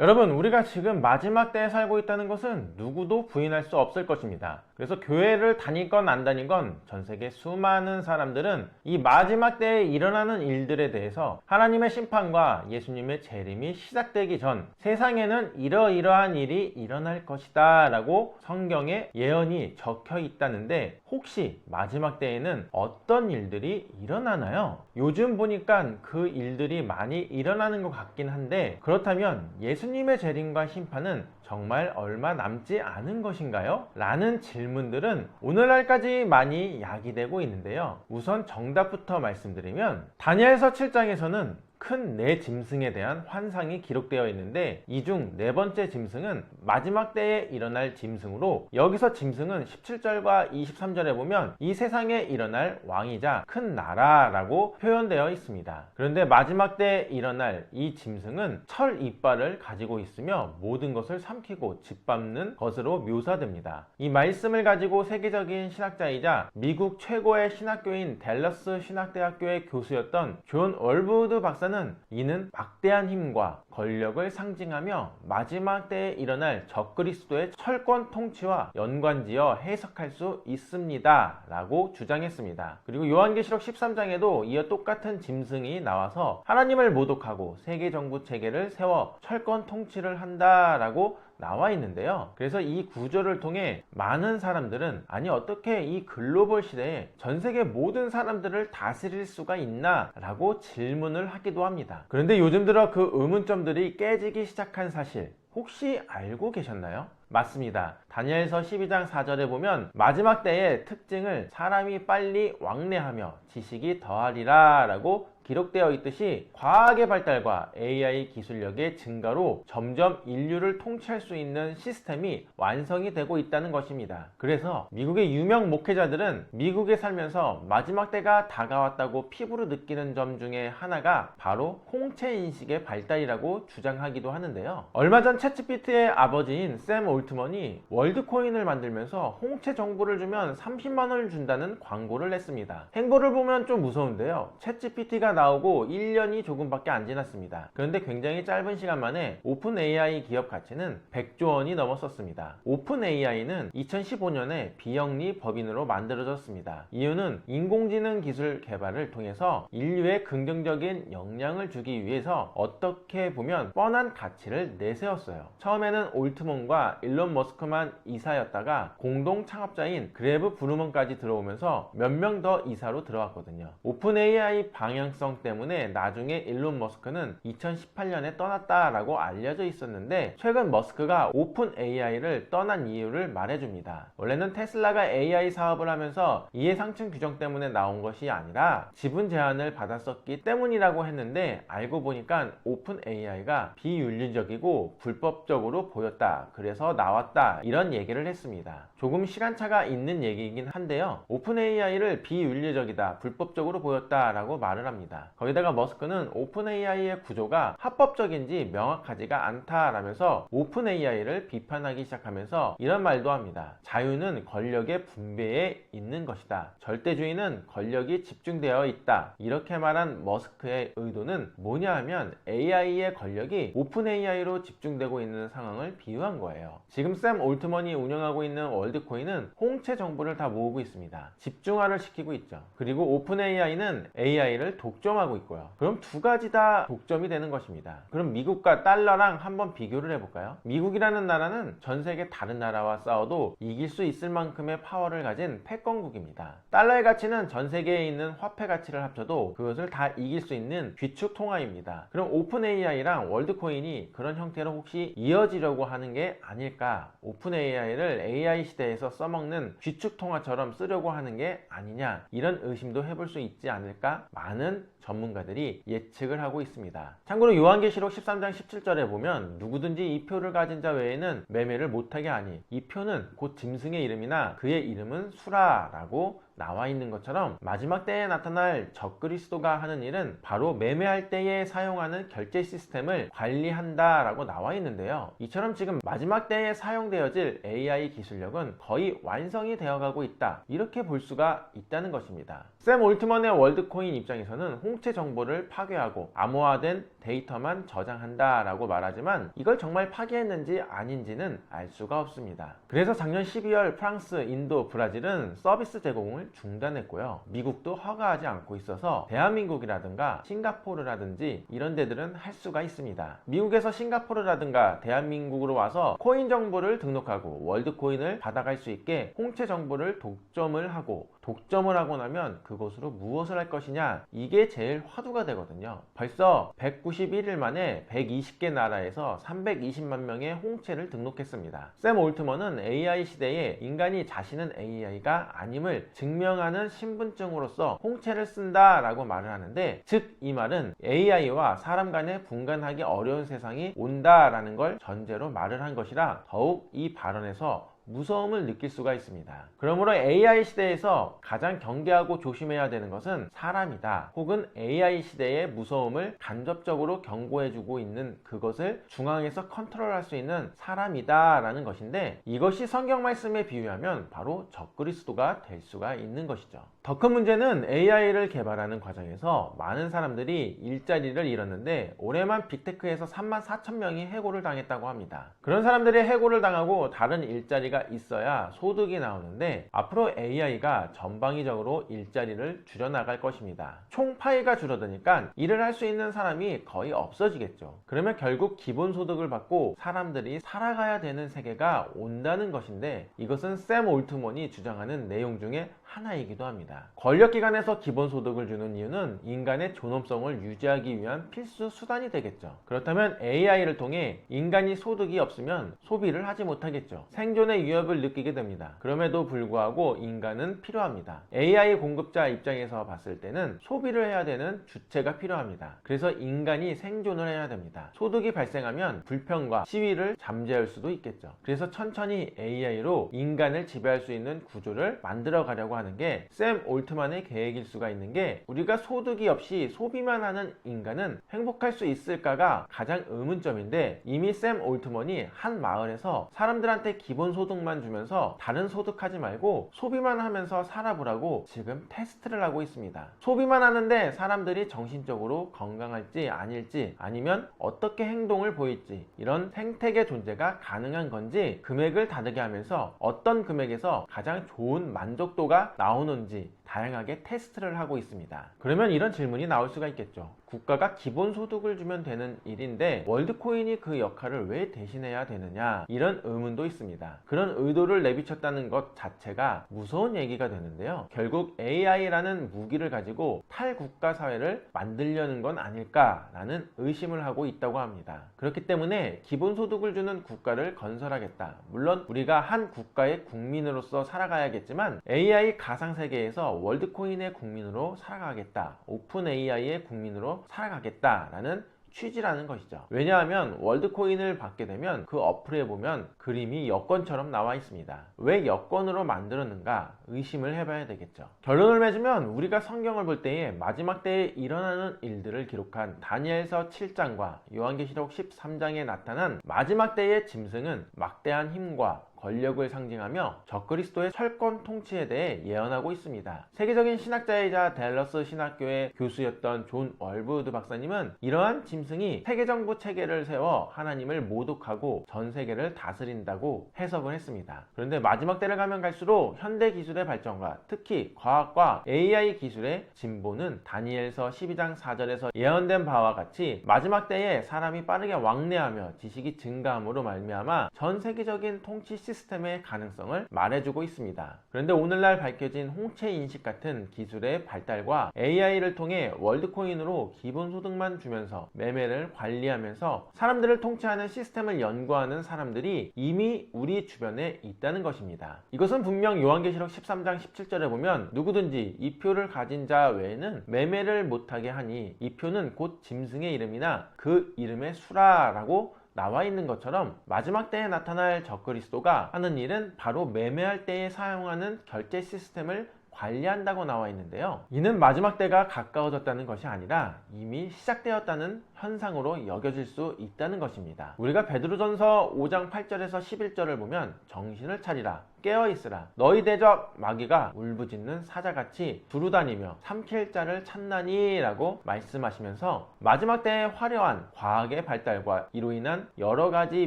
여러분, 우리가 지금 마지막 때에 살고 있다는 것은 누구도 부인할 수 없을 것입니다. 그래서 교회를 다니건 안 다니건 전 세계 수많은 사람들은 이 마지막 때에 일어나는 일들에 대해서 하나님의 심판과 예수님의 재림이 시작되기 전 세상에는 이러이러한 일이 일어날 것이다 라고 성경에 예언이 적혀 있다는데, 혹시 마지막 때에는 어떤 일들이 일어나나요? 요즘 보니까 그 일들이 많이 일어나는 것 같긴 한데, 그렇다면 예수님의 재림과 심판은 정말 얼마 남지 않은 것인가요? 라는 질문들은 오늘날까지 많이 야기되고 있는데요. 우선 정답부터 말씀드리면, 다니엘서 7장에서는 큰 네 짐승에 대한 환상이 기록되어 있는데, 이 중 네 번째 짐승은 마지막 때에 일어날 짐승으로, 여기서 짐승은 17절과 23절에 보면 이 세상에 일어날 왕이자 큰 나라라고 표현되어 있습니다. 그런데 마지막 때에 일어날 이 짐승은 철 이빨을 가지고 있으며 모든 것을 삼키고 짓밟는 것으로 묘사됩니다. 이 말씀을 가지고 세계적인 신학자이자 미국 최고의 신학교인 댈러스 신학대학교의 교수였던 존 월브우드 박사는, 이는 막대한 힘과 권력을 상징하며 마지막 때에 일어날 적그리스도의 철권 통치와 연관지어 해석할 수 있습니다 라고 주장했습니다. 그리고 요한계시록 13장에도 이어 똑같은 짐승이 나와서 하나님을 모독하고 세계정부 체계를 세워 철권 통치를 한다라고 나와 있는데요. 그래서 이 구조를 통해 많은 사람들은, 아니 어떻게 이 글로벌 시대에 전 세계 모든 사람들을 다스릴 수가 있나 라고 질문을 하기도 합니다. 그런데 요즘 들어 그 의문점들이 깨지기 시작한 사실 혹시 알고 계셨나요? 맞습니다. 다니엘서 12장 4절에 보면 마지막 때의 특징을 사람이 빨리 왕래하며 지식이 더하리라 라고 기록되어 있듯이, 과학의 발달과 AI 기술력의 증가로 점점 인류를 통치할 수 있는 시스템이 완성이 되고 있다는 것입니다. 그래서 미국의 유명 목회자들은 미국에 살면서 마지막 때가 다가왔다고 피부로 느끼는 점 중에 하나가 바로 홍채 인식의 발달이라고 주장하기도 하는데요. 얼마 전 챗GPT의 아버지인 샘 올트먼이 월드코인을 만들면서 홍채 정보를 주면 30만 원을 준다는 광고를 냈습니다. 행보를 보면 좀 무서운데요. 챗GPT가 나오고 1년이 조금밖에 안 지났습니다. 그런데 굉장히 짧은 시간 만에 오픈 AI 기업 가치는 100조 원이 넘었었습니다. 오픈 AI는 2015년에 비영리 법인으로 만들어졌습니다. 이유는 인공지능 기술 개발을 통해서 인류에 긍정적인 영향을 주기 위해서 어떻게 보면 뻔한 가치를 내세웠어요. 처음에는 올트먼과 일론 머스크만 이사였다가 공동 창업자인 그레브 브루먼까지 들어오면서 몇 명 더 이사로 들어왔거든요. 오픈 AI 방향성 때문에 나중에 일론 머스크는 2018년에 떠났다라고 알려져 있었는데, 최근 머스크가 오픈 AI를 떠난 이유를 말해줍니다. 원래는 테슬라가 AI 사업을 하면서 이해상층 규정 때문에 나온 것이 아니라 지분 제한을 받았었기 때문이라고 했는데, 알고 보니까 오픈 AI가 비윤리적이고 불법적으로 보였다, 그래서 나왔다, 이런 얘기를 했습니다. 조금 시간차가 있는 얘기이긴 한데요, 오픈 AI를 비윤리적이다, 불법적으로 보였다라고 말을 합니다. 거기다가 머스크는 오픈 AI의 구조가 합법적인지 명확하지가 않다라면서 오픈 AI를 비판하기 시작하면서 이런 말도 합니다. 자유는 권력의 분배에 있는 것이다. 절대주의는 권력이 집중되어 있다. 이렇게 말한 머스크의 의도는 뭐냐 하면, AI의 권력이 오픈 AI로 집중되고 있는 상황을 비유한 거예요. 지금 샘 올트먼이 운영하고 있는 월드코인은 홍채 정보를 다 모으고 있습니다. 집중화를 시키고 있죠. 그리고 오픈 AI는 AI를 독점하고 있고요. 그럼 두 가지 다 독점이 되는 것입니다. 그럼 미국과 달러랑 한번 비교를 해볼까요? 미국이라는 나라는 전 세계 다른 나라와 싸워도 이길 수 있을 만큼의 파워를 가진 패권국입니다. 달러의 가치는 전 세계에 있는 화폐 가치를 합쳐도 그것을 다 이길 수 있는 귀축 통화입니다. 그럼 오픈 AI랑 월드코인이 그런 형태로 혹시 이어지려고 하는 게 아닐까? 오픈 AI를 AI 시대에서 써먹는 귀축 통화처럼 쓰려고 하는 게 아니냐? 이런 의심도 해볼 수 있지 않을까? 많은 전문가들이 예측을 하고 있습니다. 참고로 요한계시록 13장 17절에 보면, 누구든지 이 표를 가진 자 외에는 매매를 못하게 하니, 이 표는 곧 짐승의 이름이나 그의 이름은 수라라고 나와 있는 것처럼, 마지막 때에 나타날 적그리스도가 하는 일은 바로 매매할 때에 사용하는 결제 시스템을 관리한다 라고 나와 있는데요. 이처럼 지금 마지막 때에 사용되어질 AI 기술력은 거의 완성이 되어가고 있다, 이렇게 볼 수가 있다는 것입니다. 샘 올트먼의 월드코인 입장에서는 홍채 정보를 파괴하고 암호화된 데이터만 저장한다라고 말하지만 이걸 정말 파기했는지 아닌지는 알 수가 없습니다. 그래서 작년 12월 프랑스, 인도, 브라질은 서비스 제공을 중단했고요. 미국도 허가하지 않고 있어서 대한민국이라든가 싱가포르라든지 이런 데들은 할 수가 있습니다. 미국에서 싱가포르라든가 대한민국으로 와서 코인 정보를 등록하고 월드코인을 받아갈 수 있게 홍채 정보를 독점을 하고 나면 그것으로 무엇을 할 것이냐, 이게 제일 화두가 되거든요. 벌써 191일 만에 120개 나라에서 320만 명의 홍채를 등록했습니다. 샘 올트먼은 AI 시대에 인간이 자신은 AI가 아님을 증명하는 신분증으로서 홍채를 쓴다 라고 말을 하는데, 즉 이 말은 AI와 사람 간에 분간하기 어려운 세상이 온다라는 걸 전제로 말을 한 것이라 더욱 이 발언에서 무서움을 느낄 수가 있습니다. 그러므로 AI 시대에서 가장 경계하고 조심해야 되는 것은 사람이다, 혹은 AI 시대의 무서움을 간접적으로 경고해주고 있는 그것을 중앙에서 컨트롤할 수 있는 사람이다 라는 것인데, 이것이 성경 말씀에 비유하면 바로 적그리스도가 될 수가 있는 것이죠. 더 큰 문제는 AI를 개발하는 과정에서 많은 사람들이 일자리를 잃었는데 올해만 빅테크에서 34,000명이 해고를 당했다고 합니다. 그런 사람들이 해고를 당하고 다른 일자리가 있어야 소득이 나오는데, 앞으로 AI가 전방위적으로 일자리를 줄여나갈 것입니다. 총 파이가 줄어드니까 일을 할 수 있는 사람이 거의 없어지겠죠. 그러면 결국 기본소득을 받고 사람들이 살아가야 되는 세계가 온다는 것인데, 이것은 샘 올트먼이 주장하는 내용 중에 하나이기도 합니다. 권력기관에서 기본소득을 주는 이유는 인간의 존엄성을 유지하기 위한 필수 수단이 되겠죠. 그렇다면 AI를 통해 인간이 소득이 없으면 소비를 하지 못하겠죠. 생존의 위협을 느끼게 됩니다. 그럼에도 불구하고 인간은 필요합니다. AI 공급자 입장에서 봤을 때는 소비를 해야 되는 주체가 필요합니다. 그래서 인간이 생존을 해야 됩니다. 소득이 발생하면 불평과 시위를 잠재울 수도 있겠죠. 그래서 천천히 AI로 인간을 지배할 수 있는 구조를 만들어 가려고 하는 게 샘 올트만의 계획일 수가 있는 게, 우리가 소득이 없이 소비만 하는 인간은 행복할 수 있을까가 가장 의문점인데, 이미 샘 올트먼이 한 마을에서 사람들한테 기본소득만 주면서 다른 소득하지 말고 소비만 하면서 살아보라고 지금 테스트를 하고 있습니다. 소비만 하는데 사람들이 정신적으로 건강할지 아닐지, 아니면 어떻게 행동을 보일지, 이런 생태계 존재가 가능한 건지 금액을 다르게 하면서 어떤 금액에서 가장 좋은 만족도가 나오는지 다양하게 테스트를 하고 있습니다. 그러면 이런 질문이 나올 수가 있겠죠. 국가가 기본소득을 주면 되는 일인데 월드코인이 그 역할을 왜 대신해야 되느냐, 이런 의문도 있습니다. 그런 의도를 내비쳤다는 것 자체가 무서운 얘기가 되는데요. 결국 AI라는 무기를 가지고 탈국가 사회를 만들려는 건 아닐까라는 의심을 하고 있다고 합니다. 그렇기 때문에 기본소득을 주는 국가를 건설하겠다. 물론 우리가 한 국가의 국민으로서 살아가야겠지만 AI 가상세계에서 월드코인의 국민으로 살아가겠다, 오픈 AI의 국민으로 살아가겠다라는 취지라는 것이죠. 왜냐하면 월드코인을 받게 되면 그 어플에 보면 그림이 여권처럼 나와 있습니다. 왜 여권으로 만들었는가 의심을 해봐야 되겠죠. 결론을 맺으면 우리가 성경을 볼 때에 마지막 때에 일어나는 일들을 기록한 다니엘서 7장과 요한계시록 13장에 나타난 마지막 때의 짐승은 막대한 힘과 권력을 상징하며 적그리스도의 철권 통치에 대해 예언하고 있습니다. 세계적인 신학자이자 댈러스 신학교의 교수였던 존 월브우드 박사님은 이러한 짐승이 세계정부 체계를 세워 하나님을 모독하고 전 세계를 다스린다고 해석을 했습니다. 그런데 마지막 때를 가면 갈수록 현대 기술의 발전과 특히 과학과 AI 기술의 진보는 다니엘서 12장 4절에서 예언된 바와 같이 마지막 때에 사람이 빠르게 왕래하며 지식이 증가함으로 말미암아 전 세계적인 통치 시스템의 가능성을 말해주고 있습니다. 그런데 오늘날 밝혀진 홍채 인식 같은 기술의 발달과 AI를 통해 월드코인으로 기본소득만 주면서 매매를 관리하면서 사람들을 통치하는 시스템을 연구하는 사람들이 이미 우리 주변에 있다는 것입니다. 이것은 분명 요한계시록 13장 17절에 보면 누구든지 이 표를 가진 자 외에는 매매를 못하게 하니 이 표는 곧 짐승의 이름이나 그 이름의 수라라고 나와 있는 것처럼 마지막 때에 나타날 적그리스도가 하는 일은 바로 매매할 때에 사용하는 결제 시스템을 관리한다고 나와 있는데요. 이는 마지막 때가 가까워졌다는 것이 아니라 이미 시작되었다는 현상으로 여겨질 수 있다는 것입니다. 우리가 베드로전서 5장 8절에서 11절을 보면 정신을 차리라 깨어있으라 너희 대적 마귀가 울부짖는 사자같이 두루다니며 삼킬 자를 찾나니 라고 말씀하시면서 마지막 때의 화려한 과학의 발달과 이로 인한 여러 가지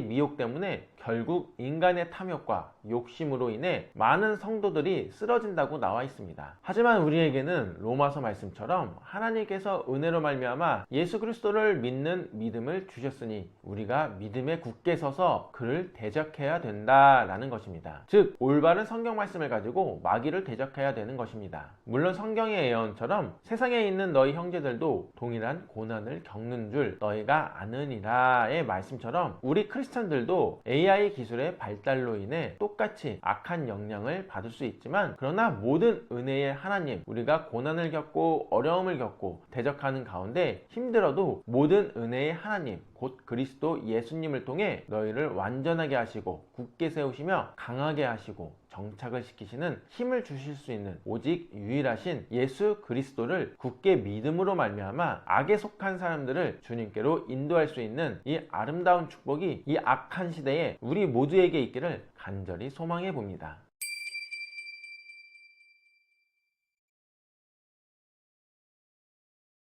미혹 때문에 결국 인간의 탐욕과 욕심으로 인해 많은 성도들이 쓰러진다고 나와 있습니다. 하지만 우리에게는 로마서 말씀처럼 하나님께서 은혜로 말미암아 예수 그리스도를 믿는 믿음을 주셨으니 우리가 믿음에 굳게 서서 그를 대적해야 된다라는 것입니다. 즉 올바른 성경 말씀을 가지고 마귀를 대적해야 되는 것입니다. 물론 성경의 예언처럼 세상에 있는 너희 형제들도 동일한 고난을 겪는 줄 너희가 아느니라의 말씀처럼 우리 크리스천들도 AI 기술의 발달로 인해 똑같이 악한 영향을 받을 수 있지만 그러나 모든 은혜의 하나님 우리가 고난을 겪고 어려움을 겪고 대적하는 가운데 힘들어도 모든 은혜의 하나님 곧 그리스도 예수님을 통해 너희를 완전하게 하시고 굳게 세우시며 강하게 하시고 정착을 시키시는 힘을 주실 수 있는 오직 유일하신 예수 그리스도를 굳게 믿음으로 말미암아 악에 속한 사람들을 주님께로 인도할 수 있는 이 아름다운 축복이 이 악한 시대에 우리 모두에게 있기를 간절히 소망해 봅니다.